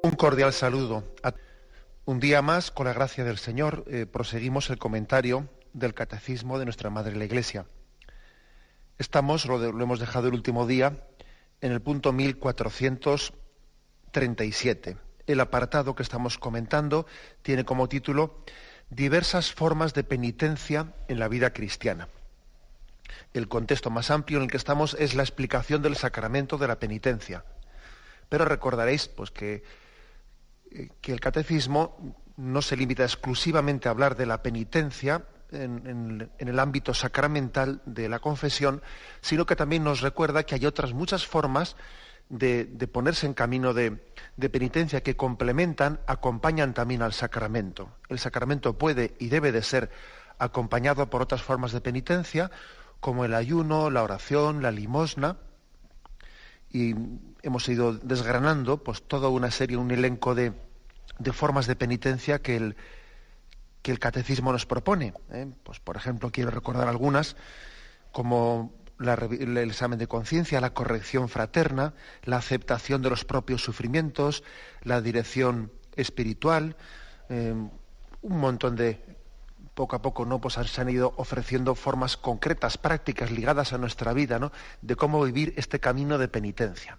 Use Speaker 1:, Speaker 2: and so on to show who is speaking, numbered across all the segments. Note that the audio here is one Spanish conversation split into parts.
Speaker 1: Un cordial saludo. Un día más, con la gracia del Señor, proseguimos el comentario del Catecismo de nuestra Madre la Iglesia. Estamos, lo hemos dejado el último día, en el punto 1437. El apartado que estamos comentando tiene como título Diversas formas de penitencia en la vida cristiana. El contexto más amplio en el que estamos es la explicación del sacramento de la penitencia. Pero recordaréis pues, que el catecismo no se limita exclusivamente a hablar de la penitencia en el ámbito sacramental de la confesión, sino que también nos recuerda que hay otras muchas formas de ponerse en camino de penitencia que complementan, acompañan también al sacramento. El sacramento puede y debe de ser acompañado por otras formas de penitencia, como el ayuno, la oración, la limosna, y hemos ido desgranando pues toda una serie, un elenco de formas de penitencia que el catecismo nos propone. Pues, por ejemplo, quiero recordar algunas, como el examen de conciencia, la corrección fraterna, la aceptación de los propios sufrimientos, la dirección espiritual, un montón de... Poco a poco, ¿no? Pues se han ido ofreciendo formas concretas, prácticas, ligadas a nuestra vida, ¿no? De cómo vivir este camino de penitencia.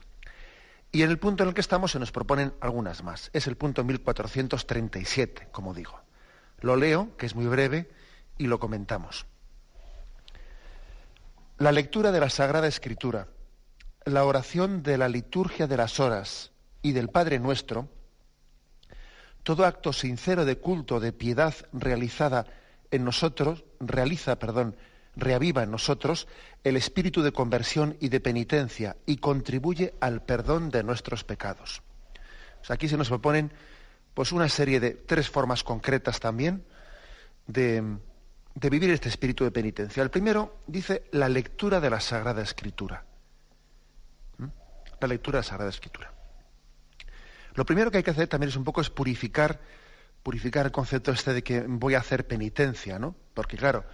Speaker 1: Y en el punto en el que estamos se nos proponen algunas más. Es el punto 1437, como digo. Lo leo, que es muy breve, y lo comentamos. La lectura de la Sagrada Escritura, la oración de la liturgia de las horas y del Padre Nuestro, todo acto sincero de culto, de piedad reaviva en nosotros el espíritu de conversión y de penitencia y contribuye al perdón de nuestros pecados. O sea, aquí se nos proponen pues una serie de tres formas concretas también de vivir este espíritu de penitencia. El primero dice la lectura de la Sagrada Escritura. La lectura de la Sagrada Escritura. Lo primero que hay que hacer también es un poco purificar el concepto este de que voy a hacer penitencia, ¿no? Porque claro,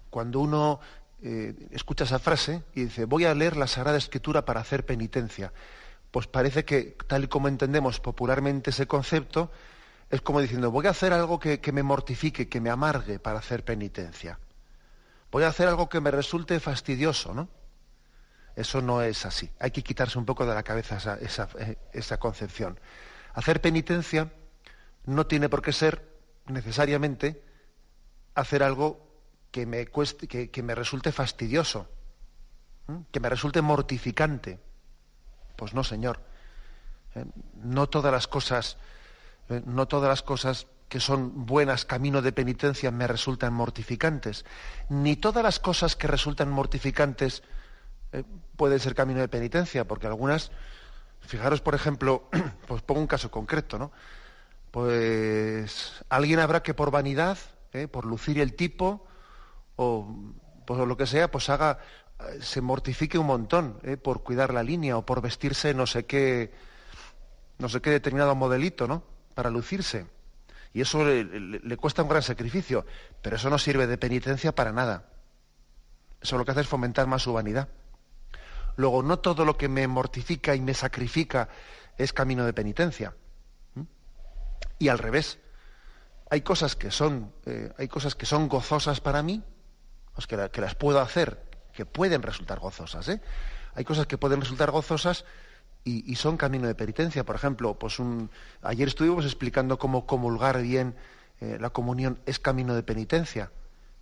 Speaker 1: cuando uno escucha esa frase y dice voy a leer la Sagrada Escritura para hacer penitencia, pues parece que tal y como entendemos popularmente ese concepto, es como diciendo voy a hacer algo que me mortifique, que me amargue para hacer penitencia. Voy a hacer algo que me resulte fastidioso, ¿no? Eso no es así. Hay que quitarse un poco de la cabeza esa concepción. Hacer penitencia no tiene por qué ser necesariamente hacer algo que me cueste, que me resulte fastidioso, que me resulte mortificante. Pues no, señor. No todas las cosas que son buenas camino de penitencia me resultan mortificantes. Ni todas las cosas que resultan mortificantes pueden ser camino de penitencia, porque algunas, fijaros, por ejemplo, pues pongo un caso concreto, ¿no? Pues alguien habrá que por vanidad, por lucir el tipo, o por lo que sea, pues se mortifique un montón, por cuidar la línea, o por vestirse no sé qué determinado modelito, ¿no? Para lucirse. Y eso le cuesta un gran sacrificio, pero eso no sirve de penitencia para nada. Eso lo que hace es fomentar más su vanidad. Luego, no todo lo que me mortifica y me sacrifica es camino de penitencia. Y al revés, hay cosas que son gozosas para mí, pues que las puedo hacer, que pueden resultar gozosas, Hay cosas que pueden resultar gozosas y son camino de penitencia. Por ejemplo, pues ayer estuvimos explicando cómo comulgar bien, la comunión es camino de penitencia.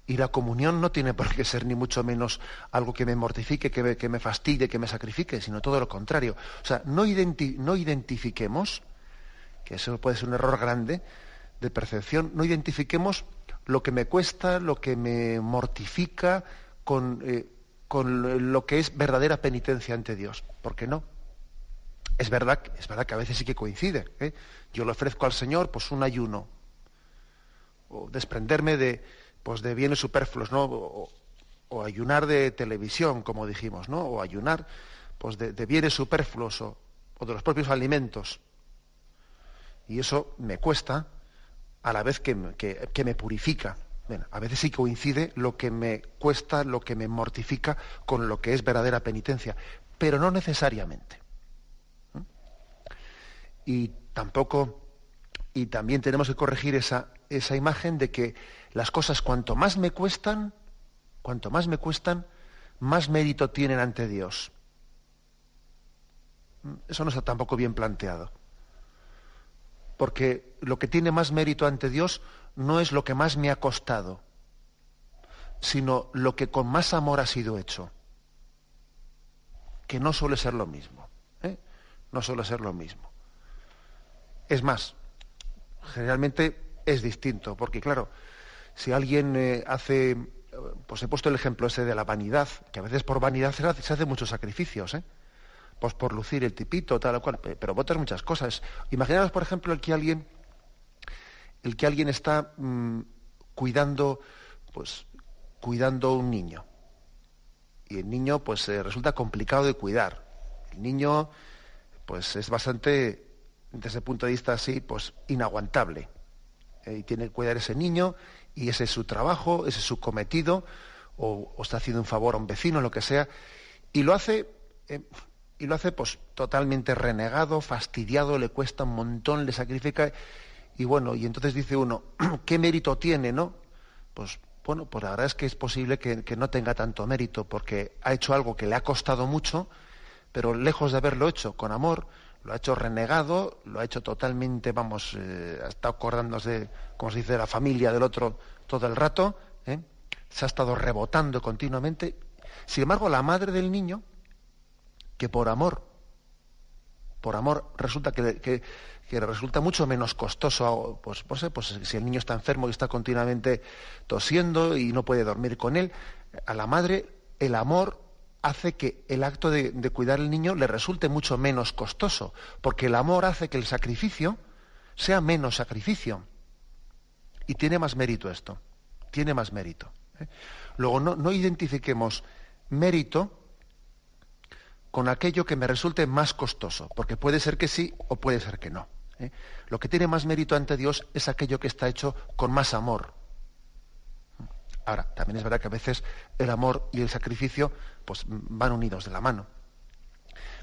Speaker 1: Y la comunión no tiene por qué ser ni mucho menos algo que me mortifique, que me fastidie, que me sacrifique, sino todo lo contrario. O sea, no identifiquemos, que eso puede ser un error grande de percepción, no identifiquemos lo que me cuesta, lo que me mortifica con lo que es verdadera penitencia ante Dios. ¿Por qué no? Es verdad que a veces sí que coincide. Yo le ofrezco al Señor pues un ayuno, o desprenderme de bienes superfluos, ¿no? O ayunar de televisión, como dijimos, ¿no? O ayunar pues de bienes superfluos o de los propios alimentos. Y eso me cuesta a la vez que me purifica. Bueno, a veces sí coincide lo que me cuesta, lo que me mortifica con lo que es verdadera penitencia, pero no necesariamente. y también tenemos que corregir esa imagen de que las cosas cuanto más me cuestan, más mérito tienen ante Dios. Eso no está tampoco bien planteado. Porque lo que tiene más mérito ante Dios no es lo que más me ha costado, sino lo que con más amor ha sido hecho. Que no suele ser lo mismo. No suele ser lo mismo. Es más, generalmente es distinto, porque claro, si alguien pues he puesto el ejemplo ese de la vanidad, que a veces por vanidad se hace muchos sacrificios, pues por lucir el tipito, tal o cual, pero otras muchas cosas. Imaginaos, por ejemplo, el que alguien está cuidando un niño, y el niño pues resulta complicado de cuidar. El niño pues es bastante, desde ese punto de vista así, pues inaguantable. Y tiene que cuidar ese niño, y ese es su trabajo, ese es su cometido, o está haciendo un favor a un vecino, lo que sea, y lo hace pues totalmente renegado, fastidiado, le cuesta un montón, le sacrifica, y bueno, y entonces dice uno, ¿qué mérito tiene, no? Pues bueno, pues la verdad es que es posible que no tenga tanto mérito, porque ha hecho algo que le ha costado mucho, pero lejos de haberlo hecho con amor, lo ha hecho renegado, lo ha hecho totalmente, ha estado acordándose, como se dice, de la familia del otro todo el rato, se ha estado rebotando continuamente. Sin embargo, la madre del niño, que por amor resulta que resulta mucho menos costoso, pues si el niño está enfermo y está continuamente tosiendo y no puede dormir con él, a la madre el amor hace que el acto de cuidar al niño le resulte mucho menos costoso, porque el amor hace que el sacrificio sea menos sacrificio. Y tiene más mérito esto, tiene más mérito. Luego, no identifiquemos mérito con aquello que me resulte más costoso, porque puede ser que sí o puede ser que no. Lo que tiene más mérito ante Dios es aquello que está hecho con más amor. Ahora, también es verdad que a veces el amor y el sacrificio pues van unidos de la mano.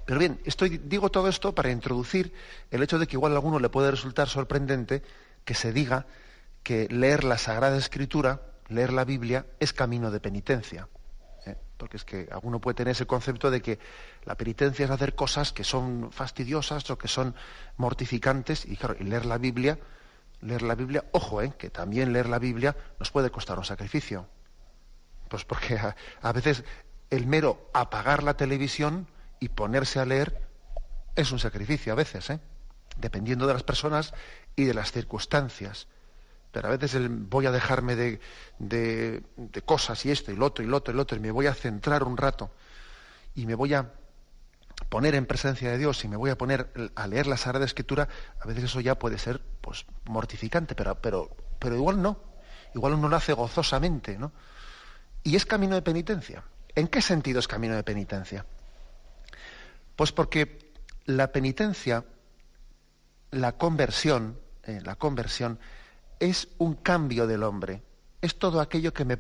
Speaker 1: Pero bien, digo todo esto para introducir el hecho de que igual a alguno le puede resultar sorprendente que se diga que leer la Sagrada Escritura, leer la Biblia, es camino de penitencia. Porque es que alguno puede tener ese concepto de que la penitencia es hacer cosas que son fastidiosas o que son mortificantes, y claro, y leer la Biblia, ojo, que también leer la Biblia nos puede costar un sacrificio. Pues porque a veces el mero apagar la televisión y ponerse a leer es un sacrificio a veces, dependiendo de las personas y de las circunstancias. Pero a veces voy a dejarme de cosas y esto y lo otro y lo otro y lo otro, y me voy a centrar un rato y me voy a poner en presencia de Dios y me voy a poner a leer la Sagrada Escritura. A veces eso ya puede ser pues mortificante, pero igual no. Igual uno lo hace gozosamente, ¿no? Y es camino de penitencia. ¿En qué sentido es camino de penitencia? Pues porque la penitencia, la conversión es un cambio del hombre. Es todo aquello que me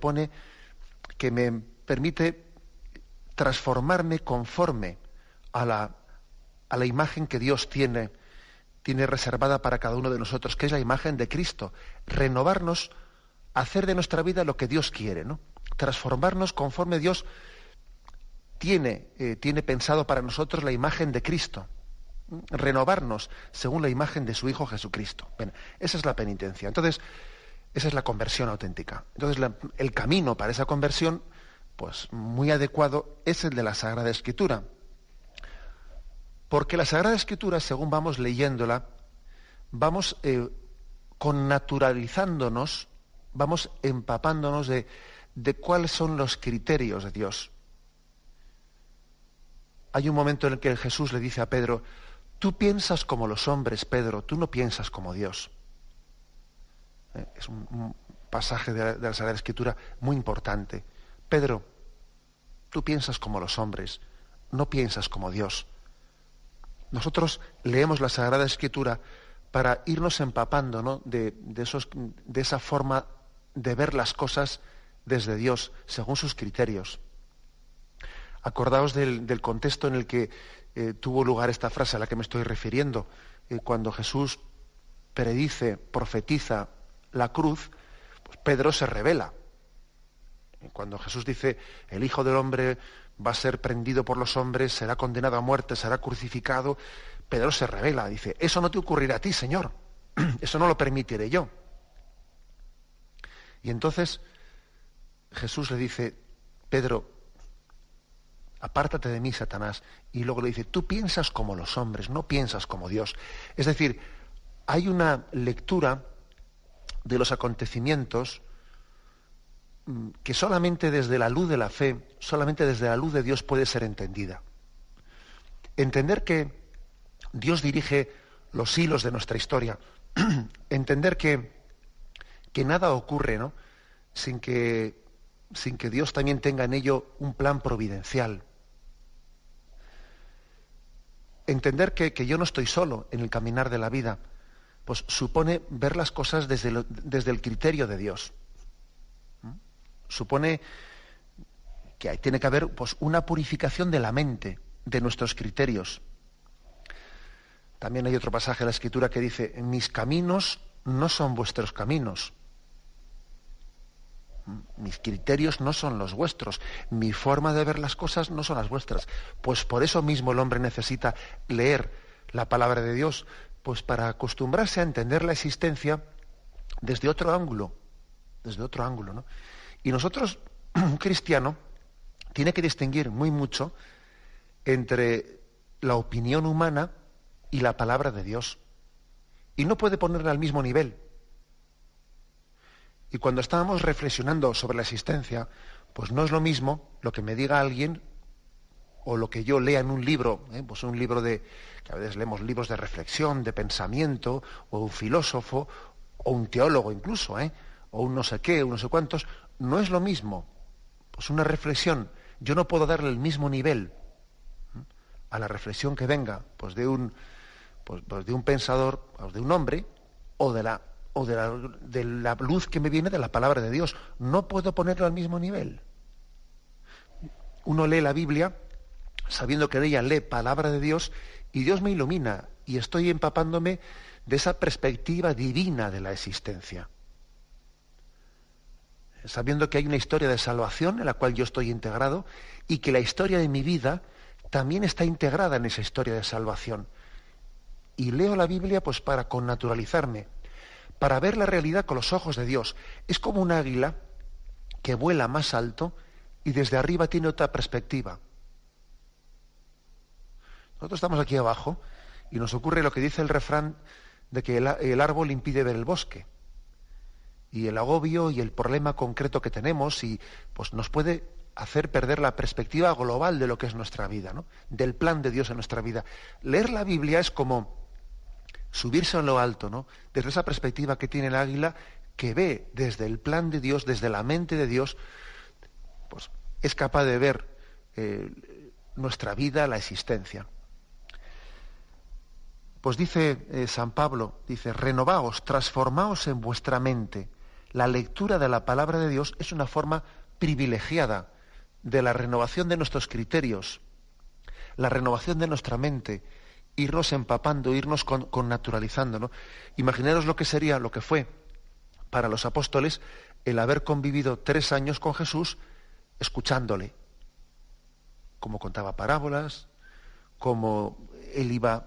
Speaker 1: permite transformarme conforme a la imagen que Dios tiene reservada para cada uno de nosotros, que es la imagen de Cristo. Renovarnos, hacer de nuestra vida lo que Dios quiere, ¿no? Transformarnos conforme Dios tiene pensado para nosotros la imagen de Cristo. Renovarnos según la imagen de su Hijo Jesucristo. Bien, esa es la penitencia. Entonces, esa es la conversión auténtica. Entonces, el camino para esa conversión, pues muy adecuado, es el de la Sagrada Escritura. Porque la Sagrada Escritura, según vamos leyéndola, vamos connaturalizándonos, vamos empapándonos de cuáles son los criterios de Dios. Hay un momento en el que Jesús le dice a Pedro: tú piensas como los hombres, Pedro, tú no piensas como Dios. Es un pasaje de la Sagrada Escritura muy importante. Pedro, tú piensas como los hombres, no piensas como Dios. Nosotros leemos la Sagrada Escritura para irnos empapando, ¿no?, de esa forma de ver las cosas desde Dios, según sus criterios. Acordaos del contexto en el que tuvo lugar esta frase a la que me estoy refiriendo. cuando Jesús predice, profetiza la cruz, pues Pedro se rebela. Cuando Jesús dice, el Hijo del Hombre va a ser prendido por los hombres, será condenado a muerte, será crucificado, Pedro se rebela, dice, eso no te ocurrirá a ti, Señor, eso no lo permitiré yo. Y entonces Jesús le dice, Pedro, apártate de mí, Satanás, y luego le dice, tú piensas como los hombres, no piensas como Dios. Es decir, hay una lectura de los acontecimientos que solamente desde la luz de la fe, solamente desde la luz de Dios puede ser entendida. Entender que Dios dirige los hilos de nuestra historia, entender que nada ocurre, ¿no?, sin que Dios también tenga en ello un plan providencial. Entender que yo no estoy solo en el caminar de la vida, pues supone ver las cosas desde el criterio de Dios. Supone que tiene que haber, pues, una purificación de la mente, de nuestros criterios. También hay otro pasaje de la Escritura que dice, mis caminos no son vuestros caminos. Mis criterios no son los vuestros. Mi forma de ver las cosas no son las vuestras. Pues por eso mismo el hombre necesita leer la palabra de Dios, pues para acostumbrarse a entender la existencia desde otro ángulo, ¿no? Y nosotros, un cristiano, tiene que distinguir muy mucho entre la opinión humana y la palabra de Dios. Y no puede ponerla al mismo nivel. Y cuando estábamos reflexionando sobre la existencia, pues no es lo mismo lo que me diga alguien o lo que yo lea en un libro, pues un libro que a veces leemos libros de reflexión, de pensamiento, o un filósofo, o un teólogo incluso, o un no sé qué, un no sé cuántos. No es lo mismo. Pues una reflexión, yo no puedo darle el mismo nivel a la reflexión que venga, pues de un pensador, pues de un hombre, o de la luz que me viene de la palabra de Dios. No puedo ponerlo al mismo nivel. Uno lee la Biblia sabiendo que de ella lee palabra de Dios y Dios me ilumina y estoy empapándome de esa perspectiva divina de la existencia. Sabiendo que hay una historia de salvación en la cual yo estoy integrado y que la historia de mi vida también está integrada en esa historia de salvación. Y leo la Biblia pues para connaturalizarme, para ver la realidad con los ojos de Dios. Es como un águila que vuela más alto y desde arriba tiene otra perspectiva. Nosotros estamos aquí abajo y nos ocurre lo que dice el refrán de que el árbol impide ver el bosque. Y el agobio y el problema concreto que tenemos y pues nos puede hacer perder la perspectiva global de lo que es nuestra vida, ¿no?, del plan de Dios en nuestra vida. Leer la Biblia es como subirse a lo alto, ¿no?, desde esa perspectiva que tiene el águila, que ve desde el plan de Dios, desde la mente de Dios, pues es capaz de ver nuestra vida, la existencia. Pues dice San Pablo, dice, renovaos, transformaos en vuestra mente. La lectura de la palabra de Dios es una forma privilegiada de la renovación de nuestros criterios, la renovación de nuestra mente, irnos empapando, irnos connaturalizando, ¿no? Imaginaros lo que sería, lo que fue para los apóstoles el haber convivido 3 años con Jesús escuchándole, cómo contaba parábolas, cómo él iba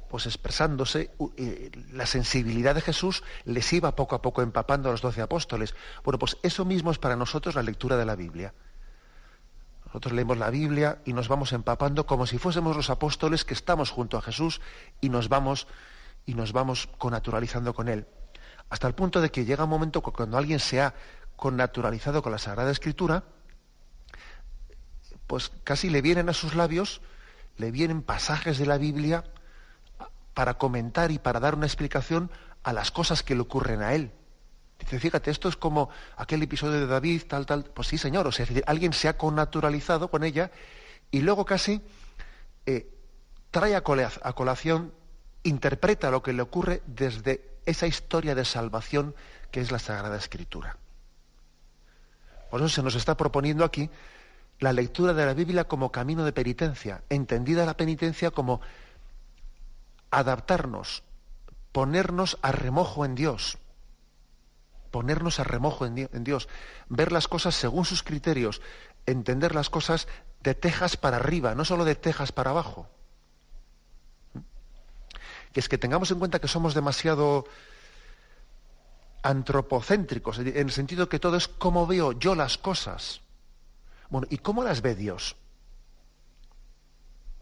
Speaker 1: pues expresándose, la sensibilidad de Jesús les iba poco a poco empapando a los 12 apóstoles. Bueno, pues eso mismo es para nosotros la lectura de la Biblia. Nosotros leemos la Biblia y nos vamos empapando como si fuésemos los apóstoles que estamos junto a Jesús y nos vamos connaturalizando con Él. Hasta el punto de que llega un momento cuando alguien se ha connaturalizado con la Sagrada Escritura, pues casi le vienen a sus labios, le vienen pasajes de la Biblia para comentar y para dar una explicación a las cosas que le ocurren a él. Dice, fíjate, esto es como aquel episodio de David, tal. Pues sí, señor, o sea, es decir, alguien se ha connaturalizado con ella y luego casi trae a colación, interpreta lo que le ocurre desde esa historia de salvación que es la Sagrada Escritura. Por eso se nos está proponiendo aquí la lectura de la Biblia como camino de penitencia, entendida la penitencia como adaptarnos, ponernos a remojo en Dios. Ponernos a remojo en Dios. Ver las cosas según sus criterios. Entender las cosas de tejas para arriba, no solo de tejas para abajo. Que es que tengamos en cuenta que somos demasiado antropocéntricos, en el sentido que todo es cómo veo yo las cosas. Bueno, ¿y cómo las ve Dios?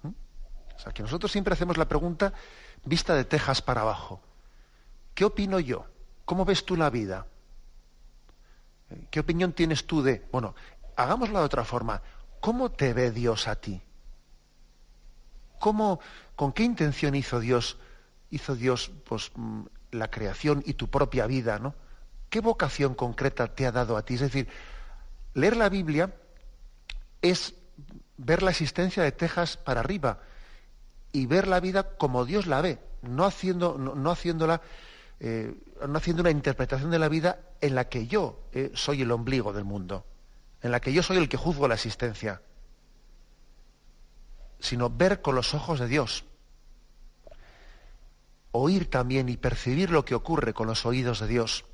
Speaker 1: O sea, que nosotros siempre hacemos la pregunta vista de tejas para abajo. ¿Qué opino yo? ¿Cómo ves tú la vida? ¿Qué opinión tienes tú de...? Bueno, hagámoslo de otra forma. ¿Cómo te ve Dios a ti? ¿Con qué intención hizo Dios pues, la creación y tu propia vida, ¿no? ¿Qué vocación concreta te ha dado a ti? Es decir, leer la Biblia es ver la existencia de tejas para arriba y ver la vida como Dios la ve, no haciendo una interpretación de la vida en la que yo soy el ombligo del mundo, en la que yo soy el que juzgo la existencia, sino ver con los ojos de Dios, oír también y percibir lo que ocurre con los oídos de Dios,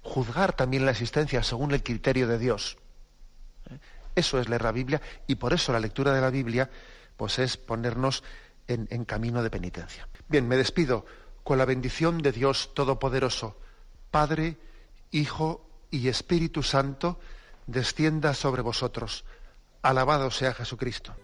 Speaker 1: juzgar también la existencia según el criterio de Dios. Eso es leer la Biblia, y por eso la lectura de la Biblia pues es ponernos en camino de penitencia. Bien, me despido con la bendición de Dios Todopoderoso, Padre, Hijo y Espíritu Santo, descienda sobre vosotros. Alabado sea Jesucristo.